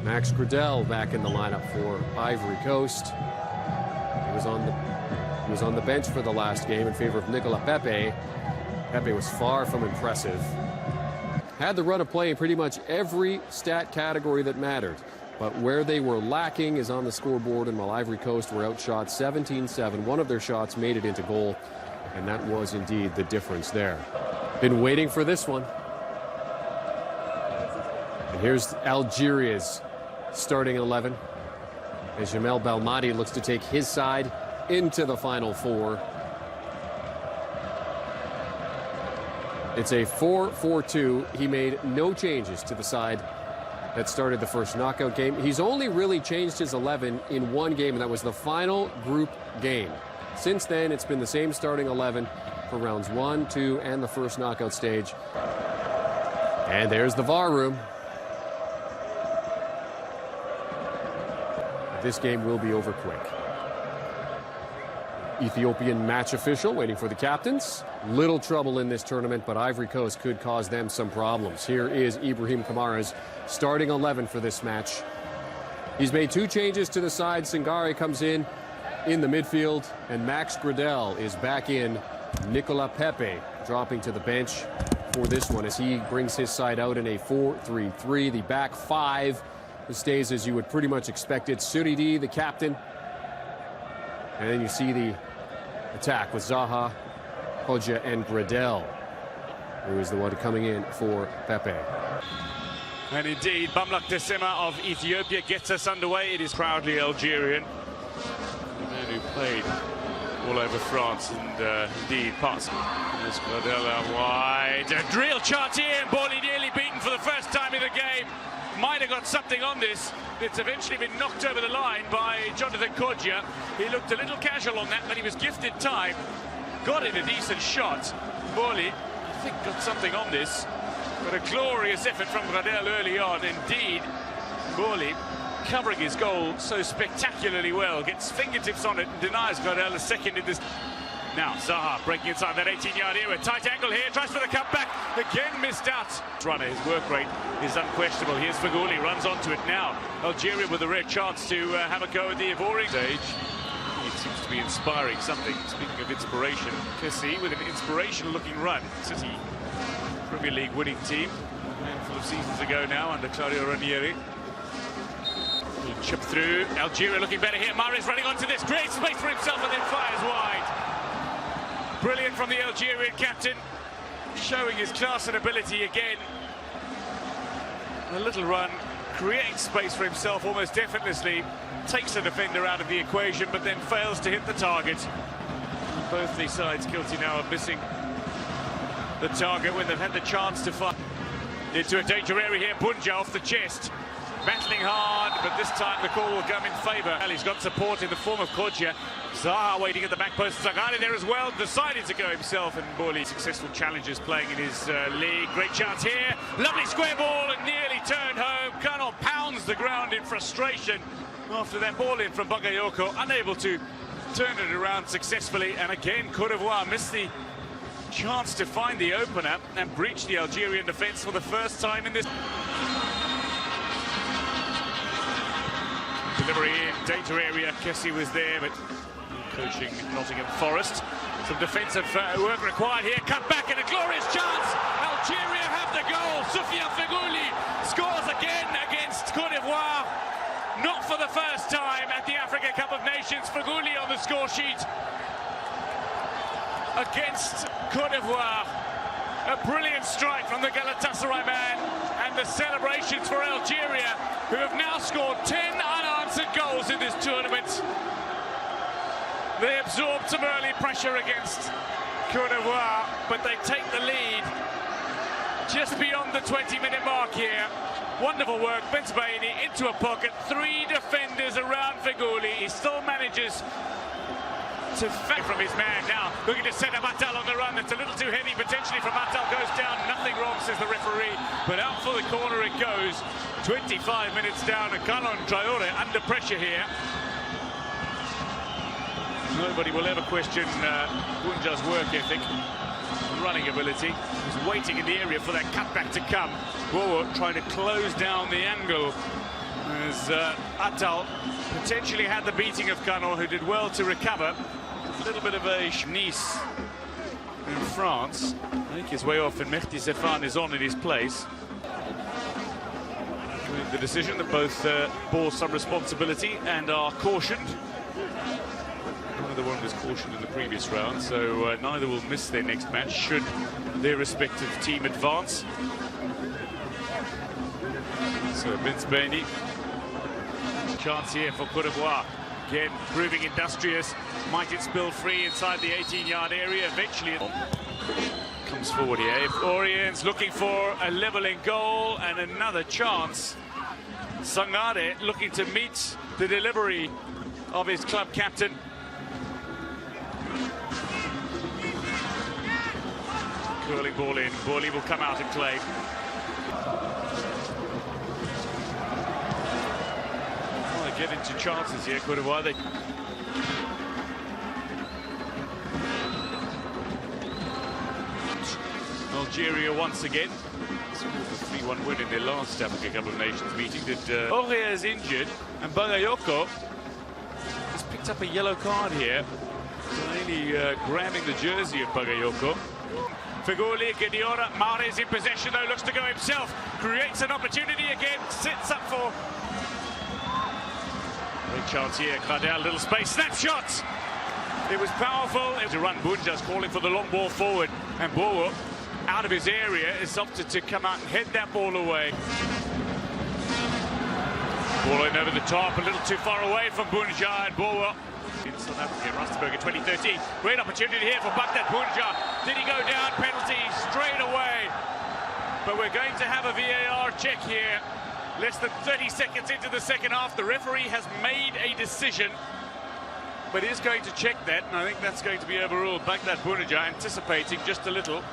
Max Gradel back in the lineup for Ivory Coast. He was on the bench for the last game in favor of Nicolas Pepe. Pepe was far from impressive. Had the run of play in pretty much every stat category that mattered. But where they were lacking is on the scoreboard, and while Ivory Coast were outshot 17-7, one of their shots made it into goal, and that was indeed the difference there. Been waiting for this one. And here's Algeria's starting 11. As Jamel Belmadi looks to take his side into the Final Four. It's a 4-4-2. He made no changes to the side that started the first knockout game. He's only really changed his 11 in one game, and that was the final group game. Since then, it's been the same starting 11 for rounds 1, 2, and the first knockout stage. And there's the VAR room. This game will be over quick. Ethiopian match official waiting for the captains. Little trouble in this tournament, but Ivory Coast could cause them some problems. Here is Ibrahim Kamara's starting 11 for this match. He's made 2 changes to the side. Singare comes in the midfield, and Max Gradel is back in. Nicolas Pepe dropping to the bench for this one as he brings his side out in a 4-3-3. The back 5 stays as you would pretty much expect it. Suridi, the captain. And then you see the attack with Zaha, Kodja, and Gradel, who is the one coming in for Pepe. And indeed, Bamlak Desema of Ethiopia gets us underway. It is proudly Algerian. The man who played all over France and indeed parts. There's Gradel out wide. A real chance here, and Boli nearly beaten for the first time in the game. Might have got something on this. It's eventually been knocked over the line by Jonathan Kodja. He looked a little casual on that, but he was gifted time. Got in a decent shot. Boli, I think, got something on this. But a glorious effort from Gradel early on. Indeed, Boli covering his goal so spectacularly well. Gets fingertips on it and denies Gradel a second in this. Now, Zaha breaking inside that 18-yard area. Tight angle here, tries for the cutback. Again missed out. Runner, his work rate is unquestionable. Here's Feghouli, runs onto it now. Algeria with a rare chance to have a go at the Ivorian stage. It seems to be inspiring something. Speaking of inspiration, Kessie with an inspirational-looking run. City Premier League winning team. A handful of seasons ago now under Claudio Ranieri. Chip through. Algeria looking better here. Mahrez running onto this. Great space for himself and then fires wide. Brilliant from the Algerian captain, showing his class and ability again. A little run, creates space for himself almost effortlessly, takes the defender out of the equation, but then fails to hit the target. Both these sides guilty now of missing the target when they've had the chance to fire. Into a danger area here, Bounedjah off the chest. Battling hard, but this time the call will come in favour. He's got support in the form of Kodja. Zaha waiting at the back post. Zagari there as well, decided to go himself, and Boli successful challenges playing in his league. Great chance here, lovely square ball and nearly turned home. Colonel pounds the ground in frustration after that ball in from Bagayoko, unable to turn it around successfully. And again, Côte d'Ivoire missed the chance to find the opener and breach the Algerian defence for the first time in this. Delivery in, danger area, Kessie was there, but coaching Nottingham Forest. Some defensive work required here, cut back and a glorious chance! Algeria have the goal! Sofiane Feghouli'nin scores again against Côte d'Ivoire. Not for the first time at the Africa Cup of Nations. Feghouli'nin on the score sheet against Côte d'Ivoire. A brilliant strike from the Galatasaray man, and the celebrations for Algeria, who have now scored 10 unanswered goals in this tournament. They absorbed some early pressure against Côte d'Ivoire, but they take the lead just beyond the 20-minute mark here. Wonderful work, Benzbaini into a pocket, 3 defenders around Feghouli'nin. He still manages to fake from his man now, looking to set up Atal on the run. It's a little too heavy potentially from Atal, goes down, nothing wrong says the referee, but out for the corner it goes. 25 minutes down, and Kalon Traore under pressure here. Nobody will ever question Bounedjah's work ethic, running ability. He's waiting in the area for that cutback to come. Bowo trying to close down the angle As Atal potentially had the beating of Canon, who did well to recover. A little bit of a Nice in France. I think his way off, and Mehdi Sefan is on in his place. With the decision that both bore some responsibility and are cautioned. Neither one was cautioned in the previous round, so neither will miss their next match should their respective team advance. So Vince Bainey. Chance here for Cote d'Ivoire. Again, proving industrious. Might it spill free inside the 18-yard area? Eventually it comes forward here. If Orient's looking for a levelling goal and another chance. Sangare looking to meet the delivery of his club captain. Curling ball in. Bowley will come out and claim. Get into chances here, Cote d'Ivoire. Algeria once again. A 3-1 win in their last Africa Cup of Nations meeting. Aurier is injured, and Bagayoko has picked up a yellow card here. Really grabbing the jersey of Bagayoko. Feghouli'nin, Guediora, Mahrez in possession though, looks to go himself. Creates an opportunity again, sits up for... Big chance here, Gradel, little space, snapshot! It was powerful. It was a run. Bounedjah's calling for the long ball forward, and Bowo, out of his area, has opted to come out and head that ball away. Ball in over the top, a little too far away from Bounedjah, and Bowo in South Africa, Rustenburg in 2013. Great opportunity here for Baghdad Bounedjah. Did he go down? Penalty straight away. But we're going to have a VAR check here. Less than 30 seconds into the second half, the referee has made a decision, but is going to check that, and I think that's going to be overruled. Baghdad Bounedjah anticipating just a little.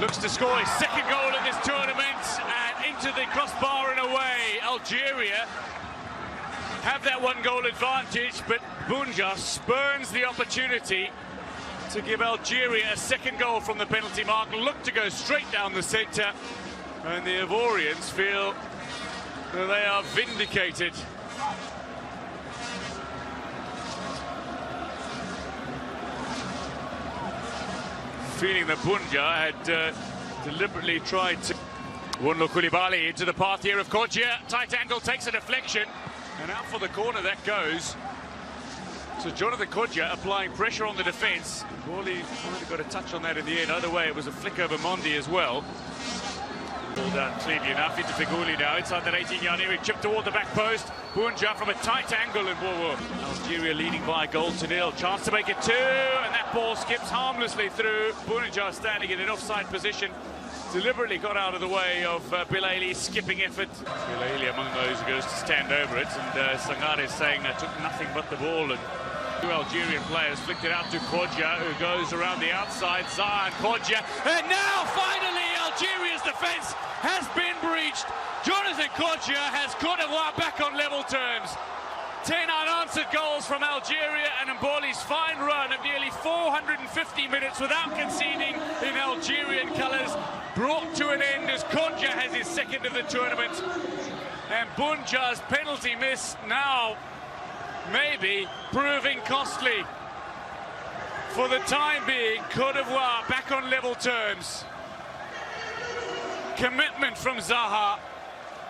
Looks to score his second goal in this tournament, and into the crossbar and away. Algeria have that one-goal advantage, but Bounedjah spurns the opportunity to give Algeria a second goal from the penalty mark. Look to go straight down the centre. And the Ivorians feel that they are vindicated. Feeling that Bounedjah had deliberately tried to... Wunlo Koulibaly into the path here of Kodjia. Tight angle, takes a deflection, and out for the corner that goes. So Jonathan Kodjia applying pressure on the defence. Bowley might have got a touch on that in the end. Either way, it was a flick over Mondi as well. Ball down cleanly enough into Feghouli'nin now, inside that 18-yard area, chipped toward the back post. Bounedjah from a tight angle, and Algeria leading by a goal to nil. Chance to make it 2, and that ball skips harmlessly through. Bounedjah standing in an offside position, deliberately got out of the way of Bilaili's skipping effort. Bilaili among those who goes to stand over it, and Sangare is saying I took nothing but the ball. And two Algerian players flicked it out to Kodjia, who goes around the outside. Zaha and Kodjia, and now finally Algeria's defence has been breached. Jonathan Kodjia has Cote d'Ivoire back on level terms. 10 unanswered goals from Algeria, and Mboli's fine run of nearly 450 minutes without conceding in Algerian colours brought to an end as Kodjia has his second of the tournament. And Bounedjah's penalty miss now maybe proving costly. For the time being, Cote d'Ivoire back on level terms. Commitment from Zaha,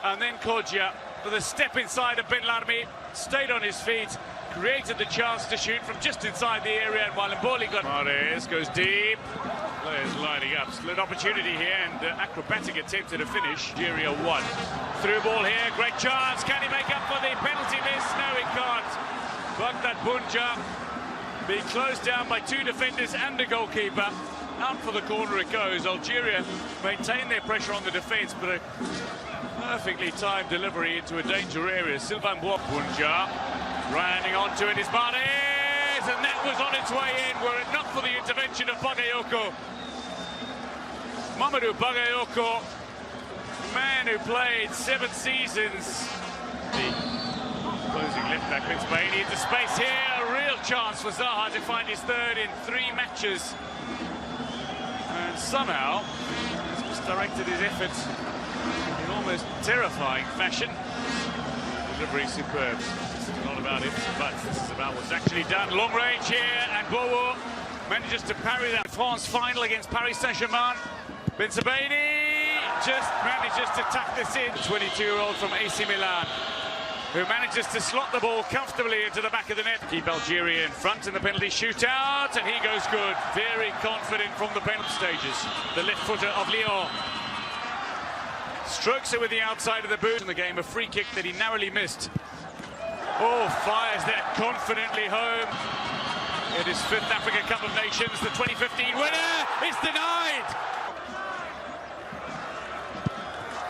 and then Kodjia with a step inside of Benlarmi, stayed on his feet, created the chance to shoot from just inside the area, and while Mboli got... Mahrez goes deep, players lining up, split opportunity here, and acrobatic attempt at a finish. Nigeria 1. Through ball here, great chance, can he make up for the penalty miss? No, he can't. Baghdad Bounedjah being closed down by two defenders and a goalkeeper. Out for the corner it goes. Algeria maintain their pressure on the defence, but a perfectly timed delivery into a danger area. Sylvain Bounedjah running onto it is Mahrez, and that was on its way in were it not for the intervention of Bagayoko. Mamadou Bagayoko, man who played 7 seasons. The closing left back Vince Bainey into space here. A real chance for Zaha to find his third in 3 matches. And somehow has misdirected his efforts in almost almost terrifying fashion. Delivery superb. This is not about it, but this is about what's actually done. Long range here, and Bowo manages to parry that. France final against Paris Saint-Germain. Bensebaini just manages to tuck this in. 22-year-old from AC Milan, who manages to slot the ball comfortably into the back of the net. Keep Algeria in front in the penalty shootout, and he goes good. Very confident from the penalty stages. The left footer of Lyon strokes it with the outside of the boot in the game. A free kick that he narrowly missed. Oh, fires that confidently home. It is fifth Africa Cup of Nations. The 2015 winner is denied.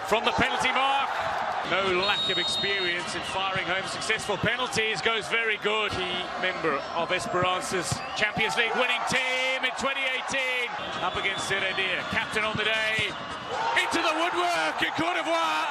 From the penalty mark. No lack of experience in firing home successful penalties. Goes very good. Key member of Esperance's Champions League winning team in 2018. Up against Cezayir. Captain on the day. Into the woodwork in Cote d'Ivoire.